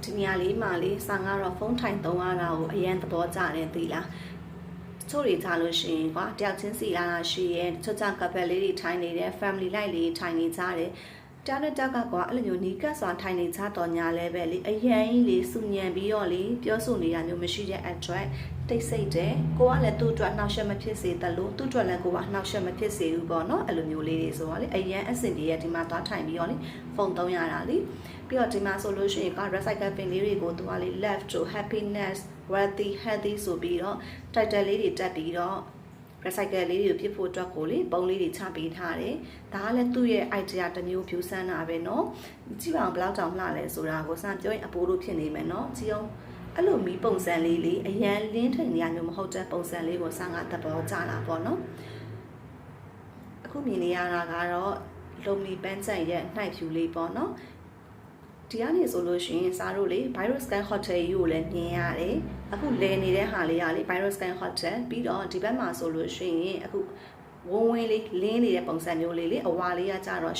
ဒီနေရာလေးမှာလေးစာငါတော့ဖုန်းထိုင်သုံးရတာကိုအရန်သဘောကျတယ်သိလားချို့တွေထားလို့ရှိရင်ကွာတယောက်ချင်းစီလာတာရှိရဲ့ချို့ကြောင့် couple လေးတွေထိုင်နေတယ် family life လေးထိုင်နေကြတယ်တယောက်နဲ့တယောက်ကကွာအဲ့လိုမျိုးနီးကပ်စွာထိုင်နေကြတော့ညာလဲပဲလေအရန်ကြီးလေးစုညံပြီးတော့လေပြောဆိုနေတာမျိုးမရှိတဲ့အတွက်တိတ်ဆိတ်တယ်ကိုကလည်းသူ့အတွက်နှောက်ယှက်မဖြစ်စေသလိုသူ့အတွက်လည်းကိုကနှောက်ယှက်မဖြစ်စေဘူးပေါ့နော်အဲ့လိုမျိုးလေးတွေဆိုတော့လေအရန်အဆင်ပြေရဲ့ဒီမှာသွားထိုင်ပြီးတော့လေဖုန်းသုံးရတာလေပြီးတော့ဒီမှာဆိုလို့ရှိရင်က recycle bin လေးတွေကိုသူကလေ left to happiness wealthy healthy ဆိုပြီးတော့ title လေးတွေတက်ပြီးတော့ recycle လေးတွေကိုပြစ်ဖို့အတွက်ကိုလေပုံလေးတွေချပေးထားတယ်ဒါကလည်းသူ့ရဲ့ idea တစ်မျိုးဖြူစမ်းတာပဲเนาะကြည့်ပါအောင်ဘယ်လောက်တောင်လှလဲဆိုတာကိုစမ်းပြောရင်အပိုးလို့ဖြစ်နေမယ်เนาะကြည့်အောင်အဲ့လိုမီးပုံစံလေးလေးအရန်လင်းထိန်နေရမျိုးမဟုတ်တဲ့ပုံစံလေးကိုစမ်းကသဘောကျလာပေါ့เนาะအခုမြင်နေရတာကတော့လုံလီပန်းချန်ရဲ့နှိုက်ဖြူလေးပေါ့เนาะဒီကနေဆိုလို့ရှိရင်စားတို့လေ Virus Sky Hotel ကြီးကိုလည်းမြင်ရတယ်အခုလဲနေတဲ့ဟာလေးကလေ Virus Sky Hotel ပြီးတော့ဒီဘက်မှာဆိုလို့ရှိရင်အခုဝုန်းဝင်းလေးလင်းနေတဲ့ပုံစံမျိုးလေးလေအဝါလေးကကြတော့